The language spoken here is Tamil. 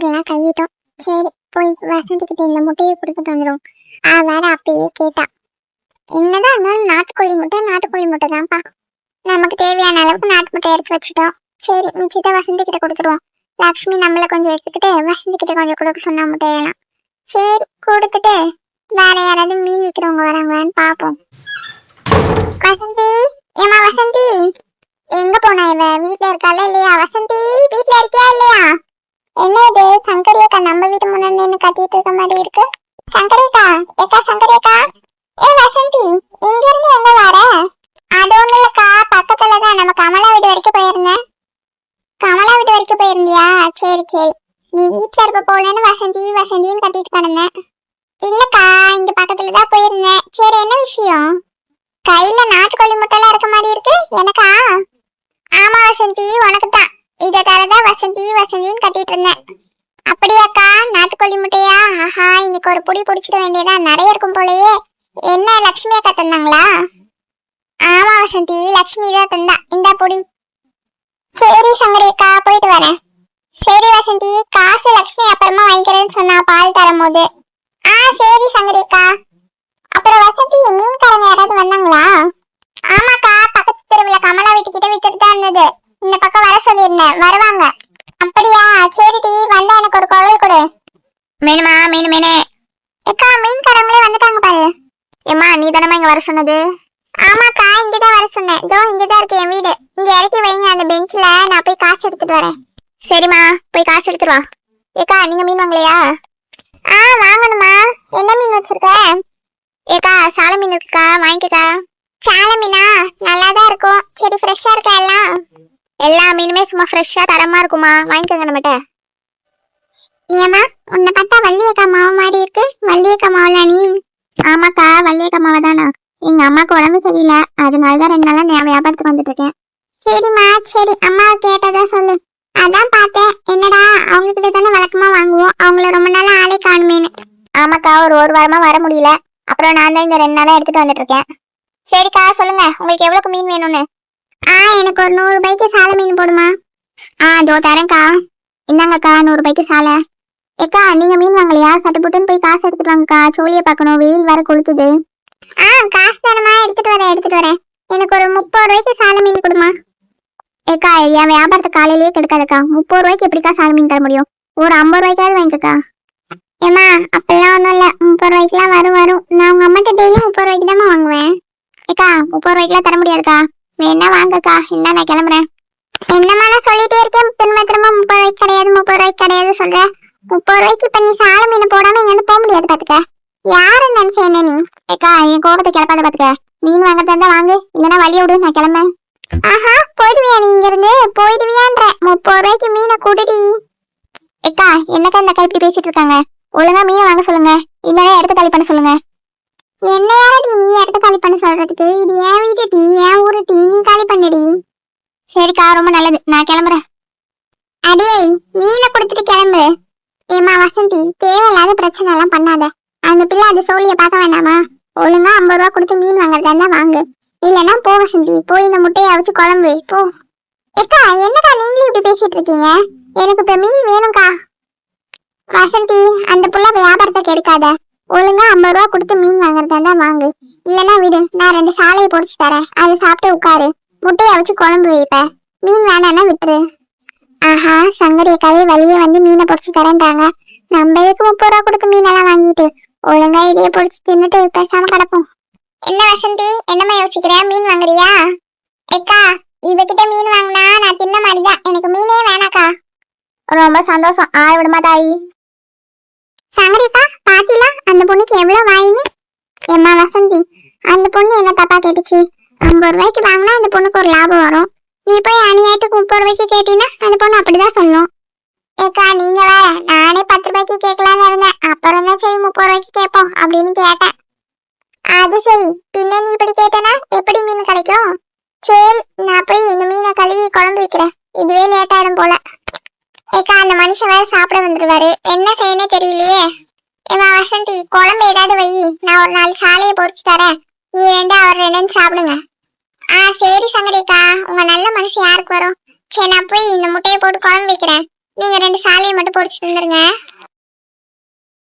பாத்திரம்லாம் கழுவிட்டோம். சரி போய் வசந்தி கிட்ட இந்த முட்டையை கொடுத்துட்டு வந்துடும். வேற அப்பயே கேட்டா, என்னதான் இருந்தாலும் நாட்டுக்கோழி முட்டை தான்ப்பா. நமக்கு தேவையான அளவுக்கு நாட்டு முட்டை எடுத்து வச்சுட்டோம். சரி மிச்சத்தை வசந்தி கிட்ட கொடுத்துருவோம். லக்ஷ்மி நம்மள கொஞ்சம் எடுத்துக்கிட்டு வசந்தி கிட்ட கொஞ்சம் கொடுக்க சொன்னா முட்டையெல்லாம். சரி கொடுத்துட்டு வேற யாராவது மீன் விற்கிறவங்க வராங்களான்னு பாப்போம். வசந்தி, ஏமா வசந்தி, எங்க போனா இவ? வீட்டுல இருக்கால இல்லையா? வசந்தி வீட்டுல இருக்கியா இல்லையா? என்ன இது சங்கரி அக்கா நம்ம வீட்டு முன்னாடி கத்திட்டு இருக்க மாதிரி இருக்கு. சங்கரி அக்கா, சங்கரி அக்கா. வசந்தி இங்க இருந்து எங்க வர? அது ஒண்ணு இல்லக்கா, பக்கத்துலதான் நம்ம கமலா வீடு வரைக்கும் போயிருந்தேன். கமலா வீட்டு வரைக்கும் போயிருந்தியா? சரி சரி, நீ வீட்டுல இருப்ப போலன்னு வசந்தின்னு கத்திட்டு கிடந்தேன். இல்லக்கா, இங்க பக்கத்துலதான் போயிருந்தேன். சரி என்ன விஷயம்? கையில நாட்டுக்கோழி முட்டைலாம் இருக்க மாதிரி இருக்கு. எனக்கா? ஆமா வசந்தி, உனக்கு தான். இத தரதான் வசந்தின்னு கத்திட்டு இருந்தேன். அப்படியாக்கா, நாட்டுக்கோழி முட்டையா? ஆஹா, இன்னைக்கு ஒரு புடி பிடிச்சிட வேண்டியதா, நிறைய இருக்கும் போலயே. என்ன லட்சுமி அக்கா தந்தாங்களா? ஆமா வசந்தி, லட்சுமி தான் தந்தா. இந்த பொடி. சரி சங்கரி அக்கா, போயிட்டு வரேன். சரி வசந்தி, காசு லட்சுமி அப்புறமா வாங்கிக்கிறேன்னு சொன்னா பால் தரும் போது. சரி சங்கரி அக்கா. அப்புறம் வசந்தி, மீன்காரங்க யாராவது வந்தாங்களா? ஆமாக்கா, பக்கத்து தெருவுல கமலா வீட்டுக்கிட்ட வித்துட்டு தான் இருந்தது. இந்த பக்கம் வர சொல்லியிருந்தேன், வருவாங்க. அப்படியா? சரிடி, வந்தா எனக்கு ஒரு குழல் கொடு. மீனுமா? மீனு. அக்கா, மீன்காரங்களே வந்துட்டாங்க பாரு. ஏமா, நீ தானமா இங்க வர சொன்னது? ஆமாக்கா, இங்கதான் வர சொன்னேன். இதோ இங்கதான் இருக்கு என் வீடு. இங்க இறக்கி வைங்க அந்த பெஞ்ச்ல, நான் போய் காசு எடுத்துட்டு வரேன். சரிம்மா, போய் காசு எடுத்துட்டு வா. ஏக்கா, நீங்க மீன் வாங்கலையா? வாங்கணுமா. என்ன மீன் வச்சிருக்க? ஏக்கா, சால மீன் இருக்குக்கா, வாங்கிக்கா. சால மீனா? நல்லாதான் இருக்கும். சரி, ஃப்ரெஷ்ஷா இருக்கா எல்லாம்? எல்லா மீனுமே சும்மா ஃப்ரெஷ்ஷா தரமா இருக்குமா, வாங்கிக்கோங்க நம்மகிட்ட. ஏமா, உன்னை பார்த்தா வள்ளியக்கா மாவு மாதிரி இருக்கு. வள்ளியக்கா மாவுல நீ? ஆமாக்கா, வள்ளியக்கா மாவு தானா. எங்க அம்மாக்கு உடம்பு சரியில்லை, அதனாலதான் 2 நாளா நான் வியாபாரத்துக்கு வந்துட்டு இருக்கேன். சரிம்மா சரி, அம்மாவை கேட்டதா சொல்லு. அதான் பார்த்தேன், என்னடா அவங்க கிட்ட தானே வழக்கமா வாங்குவோம், அவங்கள ரொம்ப நாளா ஆளே காணுமேனு. ஆமாக்கா, ஒரு வாரமா வர முடியல. அப்புறம் நான் தான் இந்த 2 நாளா எடுத்துட்டு வந்துட்டு இருக்கேன். சரிக்கா, சொல்லுங்க உங்களுக்கு எவ்வளவுக்கு மீன் வேணும்னு. எனக்கு ஒரு 100 ரூபாய்க்கு சாலை மீன் போடுமா. இதோ தரேன்க்கா. இந்தாங்கக்கா, 100 ரூபாய்க்கு சாலை. ஏக்கா, நீங்க மீன் வாங்கலையா? சட்டு புட்டுன்னு போய் காசு எடுத்துட்டு வாங்கக்கா, சோழியை பார்க்கணும், வெயில் வர கொளுத்துது. காசு தானமா, எடுத்துட்டு வரேன். எனக்கு ஒரு 30 ரூபாய்க்கு சாலை மீன் கொடுமா. ஏக்கா, என் வியாபாரத்தை காலையிலேயே கெடுக்காதக்கா. 30 ரூபாய்க்கு எப்படிக்கா சாலை மீன் தர முடியும்? ஒரு 50 ரூபாய்க்காவது வாங்கிக்கக்கா. ஏமா, அப்பெல்லாம் ஒன்றும் இல்லை, 30 ரூபாய்க்குலாம் வரும். நான் உங்க அம்மாட்ட டெய்லி 30 ரூபாய்க்கு தானே வாங்குவேன். ஏக்கா, 30 ரூபாய்க்குலாம் தர முடியாதுக்கா. வேணா வாங்கக்கா, என்ன நான் கிளம்புறேன். என்னம்மா நான் சொல்லிட்டே இருக்கேன், திரும்ப 30 ரூபாய்க்கு கிடையாது சொல்றேன். 30 ரூபாய்க்கு இப்ப நீ சாலை மீன் போடாம இங்க போக முடியாது பாத்துக்க. யாருன்னு நினைச்ச என்ன நீ? ஏக்கா, என் கோபத்தை கிளப்பாத பாத்துக்க. மீன் வாங்கறதா இருந்தா வாங்கு, இல்லைன்னா வழிய விடு, நான் கிளம்பேன். போயிடுவியா நீ இங்க இருந்து? போயிடுவியான்ற. 30 ரூபாய்க்கு மீனை கூடுடி. ஏக்கா, என்னக்கா இந்த அக்கா இப்படி பேசிட்டு இருக்காங்க? ஒழுங்கா மீனை வாங்க சொல்லுங்க, இல்லைன்னா எடுத்து காலி பண்ண சொல்லுங்க. என்ன யாரடி நீ எடுத்து காலி பண்ண சொல்றதுக்கு? இது என் வீட்டு டீ, என் ஊரு டீ, நீ காலி பண்ணுடி. சரிக்கா, ரொம்ப நல்லது, நான் கிளம்புறேன். அடே, மீனை கொடுத்துட்டு கிளம்பு. ஏமா வசந்தி, தேவையில்லாத பிரச்சனை எல்லாம் பண்ணாத. அந்த பிள்ளை அது சோழிய பார்க்க வேண்டாமா? ஒழுங்கா 50 ரூபா கொடுத்து மீன் வாங்குறதா இருந்தா வாங்கு, இல்லன்னா போ வசந்தி. போய் இந்த முட்டையை வச்சு குழம்பு போ. ஏக்கா, என்னக்கா நீங்களும் இப்படி பேசிட்டு இருக்கீங்க? எனக்கு இப்ப மீன் வேணும்க்கா. வசந்தி, அந்த புள்ள வியாபாரத்தை கெடுக்காத. ஒழுங்கா 50 ரூபா கொடுத்து மீன் வாங்குறதா இருந்தா வாங்கு, இல்லன்னா விடு. நான் 2 சாலையை பொடிச்சு தரேன், அதை சாப்பிட்டு உட்காரு. முட்டையை வச்சு குழம்பு வைப்ப. மீன் வேணான்னா விட்டுரு. சங்கரி அக்காவே வழியே வந்து மீனை பொடிச்சு தரேன்றாங்க. நம்ம எதுக்கு 30 ரூபா கொடுத்து மீனெல்லாம் வாங்கிட்டு ஒழுங்கா இதையே பொடிச்சு தின்னுட்டு பேசாம கிடப்போம். என்ன வசந்தி, என்னமா யோசிக்கிற? மீன் வாங்குறியா? ஏக்கா, இவகிட்ட மீன் வாங்கினா நான் தின்ன மாதிரிதான், எனக்கு மீனே வேணாக்கா. ரொம்ப சந்தோஷம், ஆள் விடுமா தாயி. சங்கரிக்கா, பாத்தீங்களா அந்த பொண்ணுக்கு எவ்வளவு வாயின்னு? ஏம்மா வசந்தி, அந்த பொண்ணு என்ன தப்பா கேட்டுச்சு? 50 ரூபாய்க்கு வாங்கினா அந்த பொண்ணுக்கு ஒரு லாபம் வரும். நீ போய் அநியாயத்துக்கு 30 ரூபாய்க்கு கேட்டீங்கன்னா அந்த பொண்ணு அப்படிதான் சொல்லும். ஏக்கா, நீங்க வேற, நானே 10 ரூபாய்க்கு கேட்கலான்னு இருந்தேன். அப்புறம் தான் சரி 30 ரூபாய்க்கு கேட்போம் அப்படின்னு கேட்டேன். அது சரி, பின்ன நீ இப்படி கேட்டனா எப்படி மீன் கிடைக்கும்? சரி, நான் போய் இந்த மீனை கழுவி குழம்பு வைக்கிறேன், இதுவே லேட் ஆயிடும் போல. ஏக்கா, அந்த மனுஷன் வேற சாப்பிட வந்துருவாரு, என்ன செய்யணும் தெரியலையே. ஏமா வசந்தி, குழம்பு ஏதாவது வை, நான் ஒரு 4 சாலையை பொறிச்சு தரேன், நீ 2 அவர் 2 சாப்பிடுங்க. சரி சங்கரிக்கா, உங்க நல்ல மனசு யாருக்கு வரும்? சரி, நான் போய் இந்த முட்டையை போட்டு குழம்பு வைக்கிறேன், நீங்க 2 சாலையை மட்டும் பொரிச்சு தந்துருங்க.